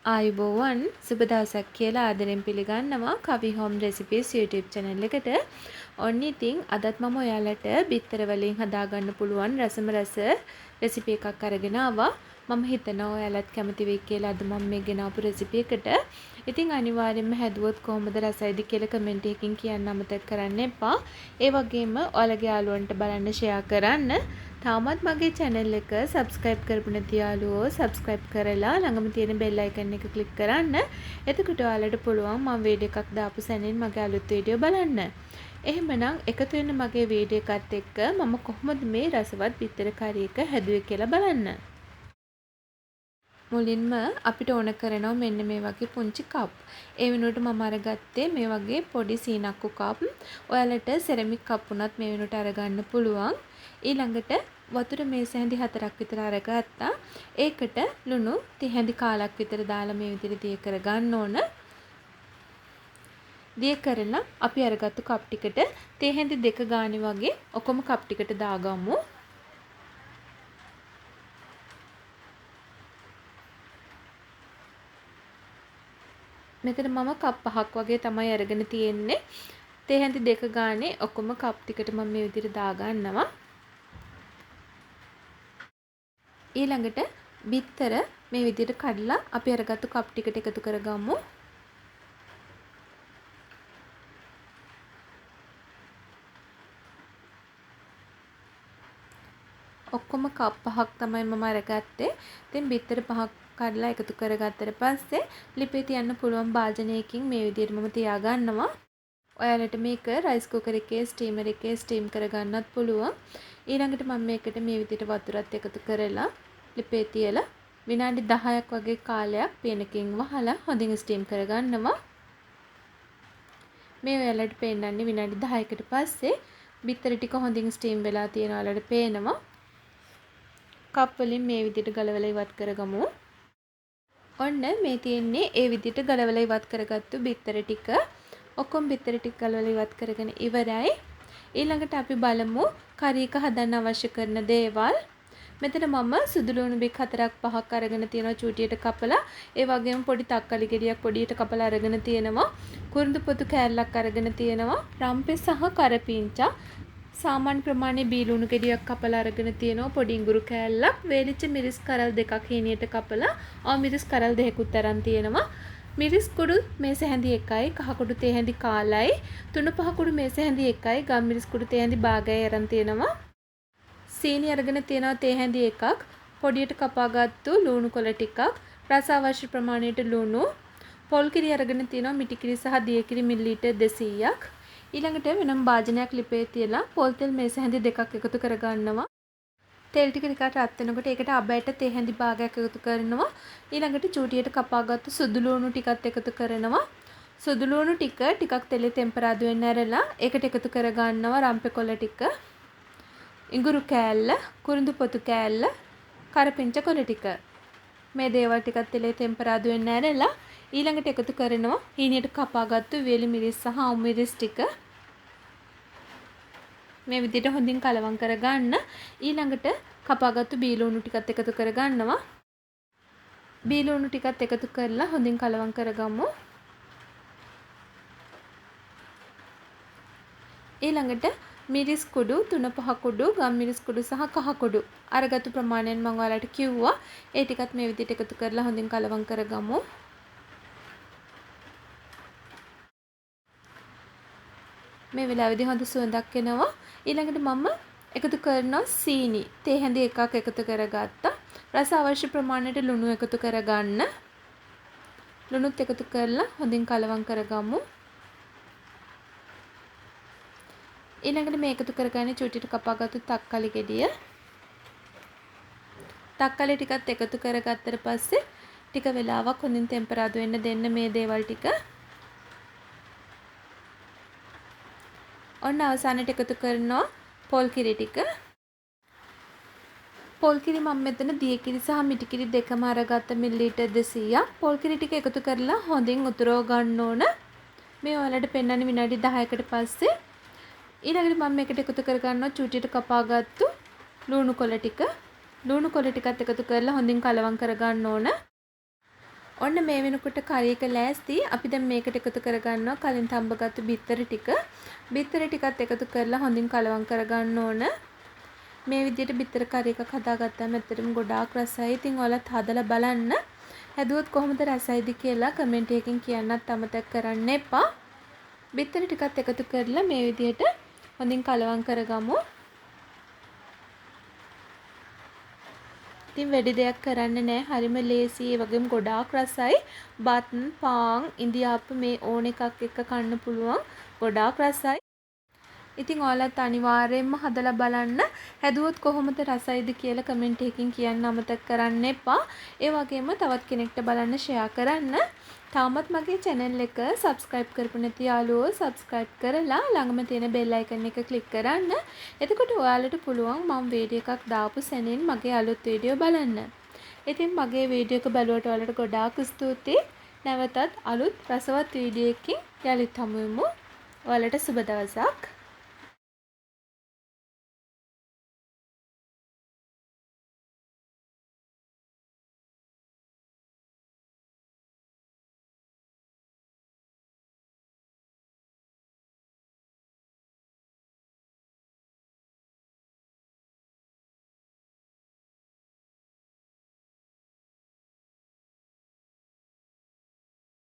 ආයුබෝවන් සුබ දවසක් කියලා ආදරෙන් පිළිගන්නවා කවි හෝම් රෙසිපීස් YouTube channel එකට. ඔන්න ඉතින් අදත් මම ඔයාලට බිත්තර වලින් හදාගන්න පුළුවන් රසම රස රෙසිපි එකක් අරගෙන ආවා. මම හිතනවා ඔයාලත් කැමති වෙයි කියලා අද මම මේ ගෙනාපු රෙසිපි එකට. ඉතින් අනිවාර්යයෙන්ම හැදුවොත් කොහොමද රසයිද කියලා කමෙන්ට් එකකින් කියන්න අමතක කරන්න එපා. ඒ වගේම ඔයාලගේ යාළුවන්ට බලන්න ෂෙයා කරන්න. තාමත් මගේ channel එක subscribe කරපු නැති යාළුවෝ subscribe කරලා ළඟම තියෙන bell icon එක click කරන්න. එතකොට ඔයාලට පුළුවන් මම වීඩියෝ එකක් දාපු සැනින් මගේ අලුත් වීඩියෝ බලන්න. එහෙමනම් එකතු වෙන්න මගේ වීඩියෝ එකත් එක්ක මම කොහොමද මේ රසවත් බිත්තර කරි එක හැදුවේ කියලා බලන්න. මුලින්ම අපිට ඕන කරනවා මෙන්න මේ වගේ පුංචි කප්. ඒ වෙනුවට මම අරගත්තේ මේ වගේ පොඩි සීනක්කු කප්. ඔයාලට සෙරමික් කප් උනත් මේ වෙනුවට අරගන්න පුළුවන්. ඊළඟට වතුර මේස හැඳි 4ක් විතර අරගත්තා. ඒකට ලුණු තේ හැඳි කාලක් විතර දාලා මේ විදිහට දිය කරගන්න ඕන. දිය කරලා අපි අරගත්තු කප් ටිකට තේ හැඳි 2 ගානේ වගේ ඔක්කොම කප් ටිකට දාගමු. මෙතන මම කප් 5ක් වගේ තමයි අරගෙන තියෙන්නේ. තේ හැඳි 2 ගානේ ඔක්කොම කප් ටිකට මම මේ විදිහට දාගන්නවා. ඊළඟට බිත්තර මේ විදිහට කඩලා අපි අරගත්තු කප් ටිකට එකතු කරගමු. ඔක්කොම කප් 5ක් තමයි මම අරගත්තේ. ඉතින් බිත්තර 5ක් කඩලා එකතු කරගත්තට පස්සේ ලිපේ තියන්න පුළුවන් භාජනයකින් මේ විදිහට මම තියාගන්නවා. ඔයාලට මේක රයිස් කුකර් එකේ ස්ටීමර් එකේ ස්ටීම් කරගන්නත් පුළුවන්. ඊළඟට මම මේකට මේ විදිහට වතුරත් එකතු කරලා ලිපේ තියලා විනාඩි 10ක් වගේ කාලයක් පේනකින් වහලා හොඳින් ස්ටීම් කරගන්නවා. මේ ඔයාලට පේන්නන්නේ විනාඩි 10කට පස්සේ බිත්තර ටික හොඳින් ස්ටීම් වෙලා තියෙන ඔයාලට පේනවා. කප් වලින් මේ විදිහට ගලවලා ඉවත් කරගමු. ඔන්න මේ තියෙන්නේ ඒ විදිහට ගලවලා ඉවත් කරගත්තු බිත්තර ටික. ඔක්කොම බිත්තර ටික ගලවලා ඉවත් කරගෙන ඉවරයි. ඊළඟට අපි බලමු කරි එක හදන්න අවශ්‍ය කරන දේවල්. මෙතන මම සුදු ලුණු බික් 4ක් 5ක් අරගෙන තියෙනවා චූටියට කපලා. ඒ වගේම පොඩි තක්කලි ගෙඩියක් පොඩියට කපලා අරගෙන තියෙනවා. කුරුඳු පොතු කෑල්ලක් අරගෙන තියෙනවා. රම්පේ සහ කරපිංචා සාමාන්‍ය ප්‍රමාණයේ බීලුණු ගෙඩියක් කපලා අරගෙන තියෙනවා. පොඩි ඉඟුරු කෑල්ලක්, වේලිච්ච මිරිස් කරල් දෙකක් හීනියට කපලා, මිරිස් කරල් දෙකකුත් අරන් තියෙනවා. මිරිස් කුඩු මේස හැඳි 1යි, කහ කුඩු තේ හැඳි කාලයි, තුන පහ කුඩු මේස හැඳි 1යි, ගම් මිරිස් කුඩු තේ හැඳි භාගයයි අරන් තියෙනවා. සීනි අරගෙන තියෙනවා තේ හැඳි 1ක්, පොඩියට කපාගත්තු ලුණු කොළ ටිකක්, රස අවශ්‍ය ප්‍රමාණයට ලුණු, පොල් කිරි අරගෙන තියෙනවා මිටි කිරි සහ දිය කිරි මිලිලීටර් 200ක්. ඊළඟට වෙනම භාජනයක් ලිපේ තියලා පොල් තෙල් මේස හැඳි 2ක් එකතු කරගන්නවා. තෙල් ටික ටිකක් රත් වෙනකොට ඒකට අබෑට තේ හැඳි භාගයක් එකතු කරනවා. ඊළඟට චූටියට කපාගත්තු සුදු ලුණු ටිකත් එකතු කරනවා. සුදු ලුණු ටිකක් තෙලේ ටෙම්පරාදු වෙන්න ඇරලා ඒකට එකතු කරගන්නවා රම්පේ කොළ ටික, ඉඟුරු කෑල්ල, කුරුඳු පොතු කෑල්ල, කරපිංච කොළ ටික. මේ දේවල් ටිකත් තෙලේ ටෙම්පරාදු වෙන්න ඇරලා ඊළඟට එකතු කරනවා හීනියට කපාගත්තු වේලි මිරිස් සහ අවු මිරිස් ටික. මේ විදිහට හොඳින් කලවම් කරගන්න. ඊළඟට කපාගත්තු බීලුණු ටිකත් එකතු කරගන්නවා. බීලුණු ටිකත් එකතු කරලා හොඳින් කලවම් කරගමු. ඊළඟට මිරිස් කුඩු 3-5 කුඩු, ගම් මිරිස් කුඩු සහ කහ කුඩු අරගත්තු ප්‍රමාණයෙන් මම ඔයාලට කිව්වා. ඒ ටිකත් මේ විදිහට එකතු කරලා හොඳින් කලවම් කරගමු. මේ වෙලාවේදී හොඳ සුවඳක් එනවා. ඊළඟට මම එකතු කරනවා සීනි. තේ හැඳි 1ක් එකතු කරගත්තා. රස අවශ්‍ය ප්‍රමාණයට ලුණු එකතු කරගන්න. ලුණුත් එකතු කරලා හොඳින් කලවම් කරගමු. ඊළඟට මේ එකතු කරගන්නේ චූටියට කපාගත්තු තක්කලි ගෙඩිය. තක්කලි ටිකත් එකතු කරගත්තට පස්සේ ටික වෙලාවක් හොඳින් ටෙම්පරාදු වෙන්න දෙන්න මේ දේවල් ටික. ඔන්න අවසානයේ එකතු කරනවා පොල් කිරි ටික. පොල් කිරි මම මෙතන දිය කිරි සහ මිටි කිරි දෙකම අරගත්ත මිලිලීටර් 200ක්. පොල් කිරි ටික එකතු කරලා හොඳින් උතුරව ගන්න ඕන. මේ ඔයාලට පෙන්නන්නේ විනාඩි 10කට පස්සේ. ඊළඟට මම මේකට එකතු කරගන්නවා චූටියට කපාගත්තු ලුණු කොළ ටික. ලුණු කොළ ටිකත් එකතු කරලා හොඳින් කලවම් කරගන්න ඕන. ඔන්න මේ වෙනකොට කරි එක ලෑස්ති. අපි දැන් මේකට එකතු කරගන්නවා කලින් තඹගත්තු බිත්තර ටික. බිත්තර ටිකත් එකතු කරලා හොඳින් කලවම් කරගන්න ඕන. මේ විදිහට බිත්තර කරි එකක් හදාගත්තාම ඇත්තටම ගොඩාක් රසයි. ඉතින් ඔයාලත් හදලා බලන්න. හැදුවොත් කොහොමද රසයිද කියලා කමෙන්ට් එකකින් කියන්නත් අමතක කරන්න එපා. බිත්තර ටිකත් එකතු කරලා මේ විදිහට හොඳින් කලවම් කරගමු. ඉතින් වැඩි දෙයක් කරන්න නැහැ. හරිම ලේසි. ඒ වගේම ගොඩාක් රසයි. බත්, පාන්, ඉන්දියාප්ප මේ ඕන එකක් එක්ක කන්න පුළුවන්. ගොඩාක් රසයි. ඉතින් ඔයාලත් අනිවාර්යයෙන්ම හදලා බලන්න. හැදුවොත් කොහොමද රසයිද කියලා කමෙන්ට් එකකින් කියන්න අමතක කරන්න එපා. ඒ වගේම තවත් කෙනෙක්ට බලන්න ෂෙයා කරන්න. තාමත් මගේ channel එක subscribe කරපු නැති යාළුවෝ subscribe කරලා ළඟම තියෙන bell icon එක click කරන්න. එතකොට ඔයාලට පුළුවන් මම වීඩියෝ එකක් දාපු සැනින් මගේ අලුත් වීඩියෝ බලන්න. ඉතින් මගේ වීඩියෝ එක බලුවට ඔයාලට ගොඩාක් ස්තුතියි. නැවතත් අලුත් රසවත් වීඩියෝ එකකින් යලිත් හමු වෙමු. ඔයාලට සුබ දවසක්.